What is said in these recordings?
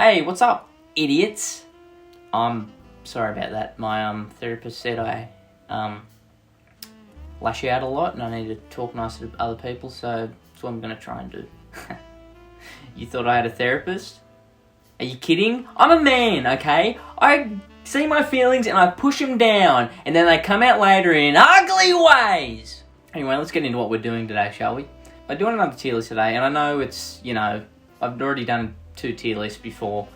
Hey, what's up, idiots? I'm sorry about that. My therapist said I lash out a lot and I need to talk nice to other people, so that's what I'm going to try and do. You thought I had a therapist? Are you kidding? I'm a man, okay? I see my feelings and I push them down, and then they come out later in ugly ways. Anyway, let's get into what we're doing today, shall we? I'm doing another tier list today, and I know it's, I've already done 2 tier lists before,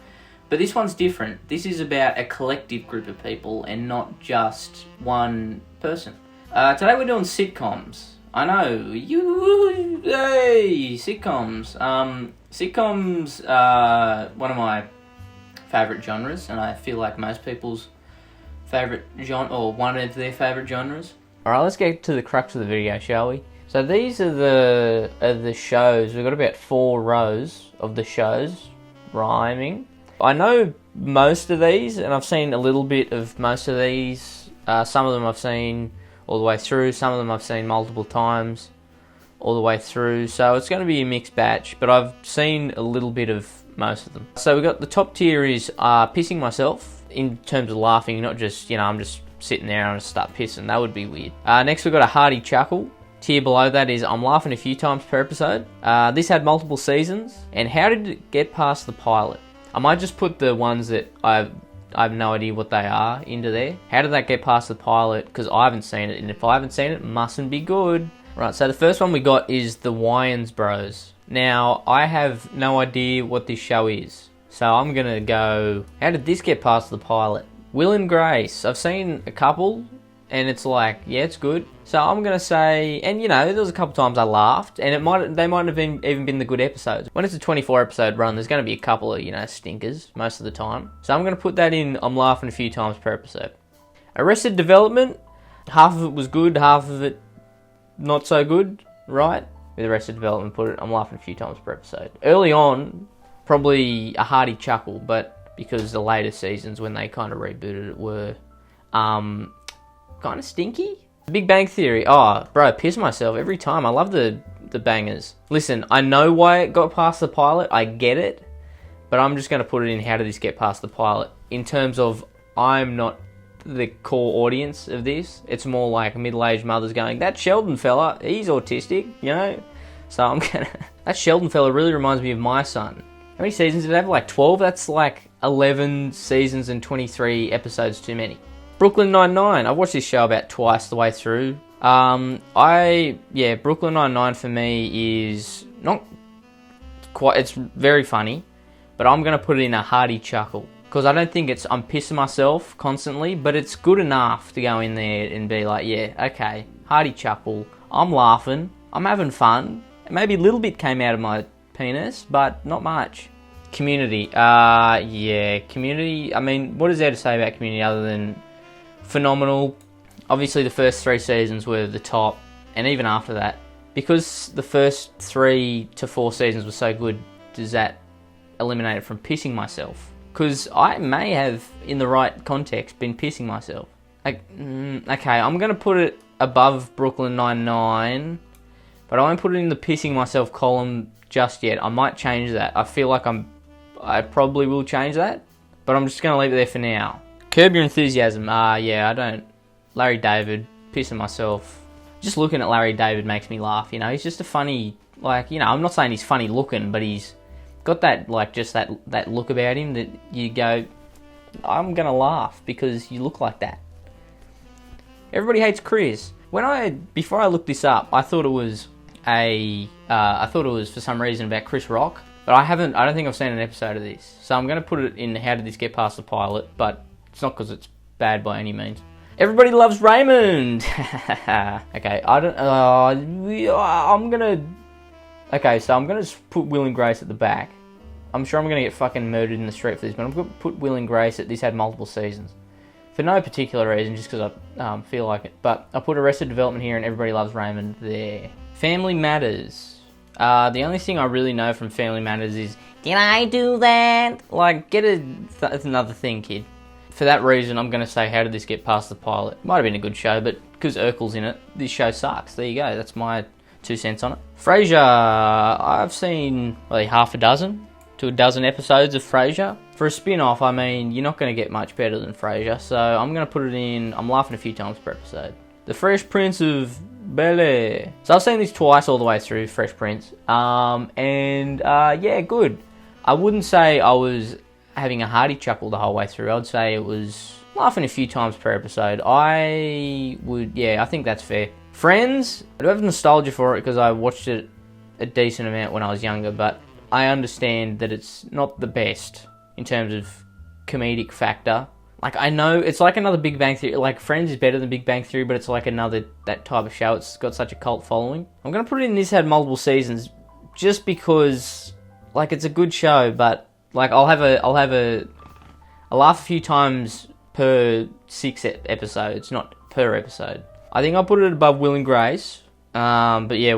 but this one's different. This is about a collective group of people and not just one person. Today we're doing sitcoms. I know, hey, sitcoms. Sitcoms are one of my favourite genres, and I feel like most people's favourite genre, or one of their favourite genres. Alright, let's get to the crux of the video, shall we? So these are the shows. We've got about 4 rows of the shows rhyming. I know most of these, and I've seen a little bit of most of these. Some of them I've seen all the way through. Some of them I've seen multiple times all the way through. So it's going to be a mixed batch, but I've seen a little bit of most of them. So we've got the top tier is pissing myself in terms of laughing, not just, I'm just sitting there and I just start pissing. That would be weird. Next we've got a hearty chuckle. Tier below that is I'm laughing a few times per episode. This had multiple seasons, and how did it get past the pilot? I might just put the ones that I have no idea what they are into there. How did that get past the pilot? Because I haven't seen it, and if I haven't seen it, it mustn't be good. Right, so the first one we got is the Wayans Bros. Now, I have no idea what this show is, so I'm gonna go, how did this get past the pilot? Will and Grace. I've seen a couple, and it's like, yeah, it's good. So I'm gonna say, and there was a couple times I laughed, and they might have even been the good episodes. When it's a 24 episode run, there's gonna be a couple of stinkers most of the time. So I'm gonna put that in. I'm laughing a few times per episode. Arrested Development. Half of it was good, half of it not so good, right? With Arrested Development, I'm laughing a few times per episode. Early on, probably a hearty chuckle, but because the later seasons when they kind of rebooted it were kind of stinky. Big Bang Theory. Oh, bro, I piss myself every time. I love the bangers. Listen, I know why it got past the pilot. I get it. But I'm just going to put it in how did this get past the pilot. In terms of I'm not the core audience of this. It's more like middle-aged mothers going, that Sheldon fella, he's autistic, So I'm going to... That Sheldon fella really reminds me of my son. How many seasons did it have? Like 12? That's like 11 seasons and 23 episodes too many. Brooklyn Nine-Nine. I've watched this show about twice the way through. Brooklyn Nine-Nine for me is not quite... It's very funny, but I'm going to put it in a hearty chuckle. Because I don't think I'm pissing myself constantly, but it's good enough to go in there and be like, yeah, okay, hearty chuckle. I'm laughing. I'm having fun. Maybe a little bit came out of my penis, but not much. Community. Community. I mean, what is there to say about Community other than phenomenal? Obviously, the first 3 seasons were the top, and even after that. Because the first 3 to 4 seasons were so good, does that eliminate it from pissing myself? Because I may have, in the right context, been pissing myself. Okay, I'm going to put it above Brooklyn Nine-Nine, but I won't put it in the pissing myself column just yet. I might change that. I feel like I probably will change that, but I'm just going to leave it there for now. Curb Your Enthusiasm. I don't. Larry David, pissing myself. Just looking at Larry David makes me laugh, He's just a funny, I'm not saying he's funny looking, but he's got that, just that look about him that you go, I'm going to laugh because you look like that. Everybody Hates Chris. Before I looked this up, I thought it was for some reason about Chris Rock, but I don't think I've seen an episode of this. So I'm going to put it in how did this get past the pilot, but it's not because it's bad by any means. Everybody Loves Raymond. Okay, I'm going to put Will and Grace at the back. I'm sure I'm going to get fucking murdered in the street for this, but I'm going to put Will and Grace at this had multiple seasons. For no particular reason, just because I feel like it. But I'll put Arrested Development here and Everybody Loves Raymond there. Family Matters. The only thing I really know from Family Matters is, did I do that? Get another thing, kid. For that reason, I'm going to say, how did this get past the pilot? Might have been a good show, but because Urkel's in it, this show sucks. There you go. That's my 2 cents on it. Frasier, I've seen half a dozen. to a dozen episodes of Frasier. For a spin-off, I mean, you're not going to get much better than Frasier, so I'm going to put it in, I'm laughing a few times per episode. The Fresh Prince of Bel-Air. So I've seen this twice all the way through, Fresh Prince. Yeah, good. I wouldn't say I was having a hearty chuckle the whole way through. I'd say it was laughing a few times per episode. I think that's fair. Friends, I do have nostalgia for it because I watched it a decent amount when I was younger, but I understand that it's not the best in terms of comedic factor. Like, I know it's like another Big Bang Theory. Like, Friends is better than Big Bang Theory, but it's like another that type of show. It's got such a cult following. I'm gonna put it in this had multiple seasons just because, like, it's a good show, but like I'll laugh a few times per 6 episodes, not per episode. I think I'll put it above Will and Grace. But yeah,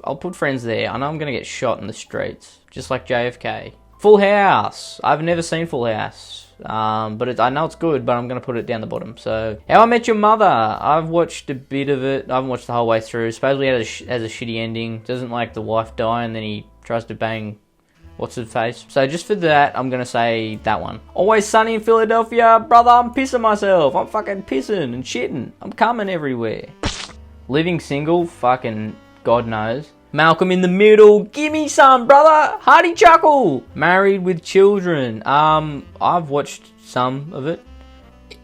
I'll put Friends there. I know I'm gonna get shot in the streets, just like JFK. Full House. I've never seen Full House. But I know it's good, but I'm going to put it down the bottom. So, How I Met Your Mother. I've watched a bit of it. I haven't watched the whole way through. Supposedly it has a shitty ending. Doesn't like the wife die and then he tries to bang what's-her-face. So just for that, I'm going to say that one. Always Sunny in Philadelphia. Brother, I'm pissing myself. I'm fucking pissing and shitting. I'm coming everywhere. Living Single. Fucking God knows. Malcolm in the Middle, gimme some, brother! Hearty chuckle! Married with Children. I've watched some of it.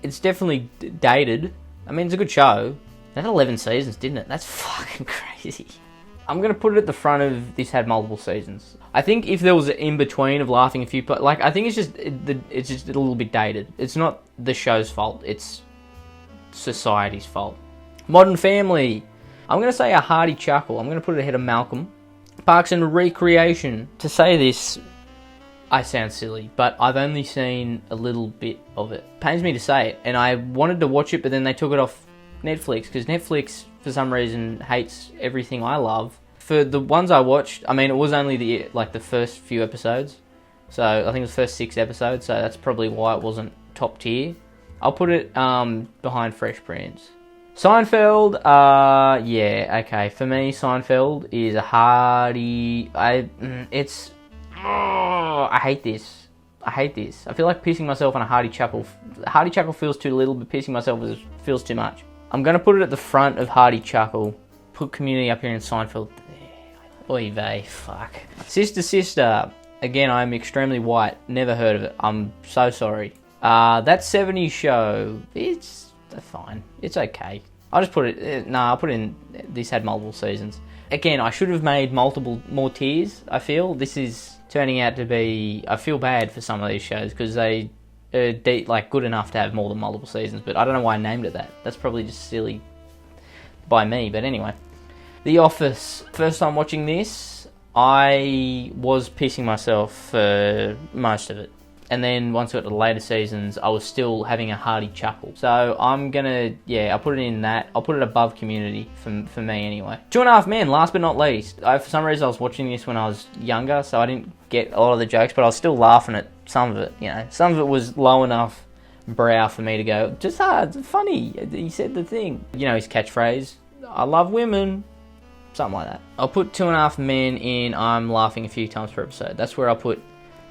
It's definitely dated. I mean, it's a good show. That had 11 seasons, didn't it? That's fucking crazy. I'm gonna put it at the front of this had multiple seasons. I think if there was an in-between of laughing a few... Like, I think it's just a little bit dated. It's not the show's fault. It's society's fault. Modern Family. I'm going to say a hearty chuckle. I'm going to put it ahead of Malcolm. Parks and Recreation. To say this, I sound silly, but I've only seen a little bit of it. Pains me to say it, and I wanted to watch it, but then they took it off Netflix, because Netflix, for some reason, hates everything I love. For the ones I watched, I mean, it was only the first few episodes, so I think it was the first 6 episodes, so that's probably why it wasn't top tier. I'll put it behind Fresh Prince. Seinfeld, yeah, okay. For me, Seinfeld is a hearty... I hate this. I feel like pissing myself on a hearty chuckle. Hearty chuckle feels too little, but pissing myself feels too much. I'm going to put it at the front of hearty chuckle. Put Community up here in Seinfeld. Oy vey, fuck. Sister. Again, I'm extremely white. Never heard of it. I'm so sorry. That 70s show, it's... fine. It's okay. I'll just put it... I'll put it in... This had multiple seasons. Again, I should have made more tiers, I feel. This is turning out to be... I feel bad for some of these shows because they are good enough to have more than multiple seasons, but I don't know why I named it that. That's probably just silly by me, but anyway. The Office. First time watching this, I was pissing myself for most of it. And then once I got to the later seasons, I was still having a hearty chuckle. So I'm gonna, I'll put it in that. I'll put it above Community for me anyway. 2.5 Men, last but not least. For some reason I was watching this when I was younger, so I didn't get a lot of the jokes, but I was still laughing at some of it, you know. Some of it was low enough brow for me to go, just it's funny, he said the thing. You know his catchphrase, I love women. Something like that. I'll put 2.5 Men in I'm laughing a few times per episode. That's where I'll put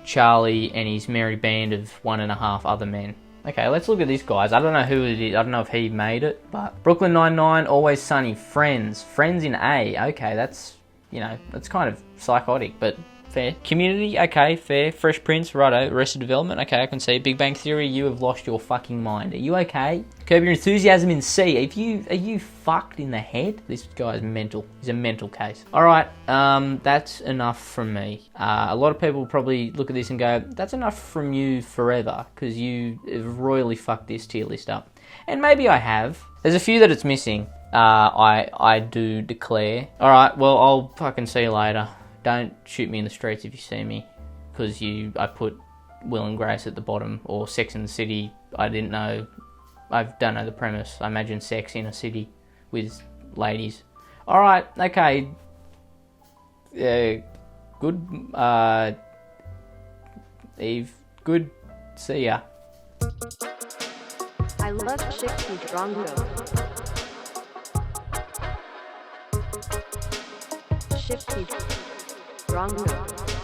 Charlie and his merry band of 1.5 other men. Okay, let's look at this, guys. I don't know who it is. I don't know if he made it, but Brooklyn Nine-Nine, Always Sunny, Friends in A. Okay, that's kind of psychotic, but fair. Community, okay, fair. Fresh Prince, righto. Arrested Development, okay, I can see. Big Bang Theory, you have lost your fucking mind. Are you okay? Curb Your Enthusiasm in C. Are you fucked in the head? This guy's mental. He's a mental case. Alright, that's enough from me. A lot of people probably look at this and go, that's enough from you forever, because you have royally fucked this tier list up. And maybe I have. There's a few that it's missing. I do declare. Alright, well, I'll fucking see you later. Don't shoot me in the streets if you see me, because I put Will and Grace at the bottom, or Sex and the City. I don't know the premise. I imagine sex in a city with ladies. Alright, okay. Good, Eve. Good. See ya. I love Shifty Drongo. Shifty Drongo.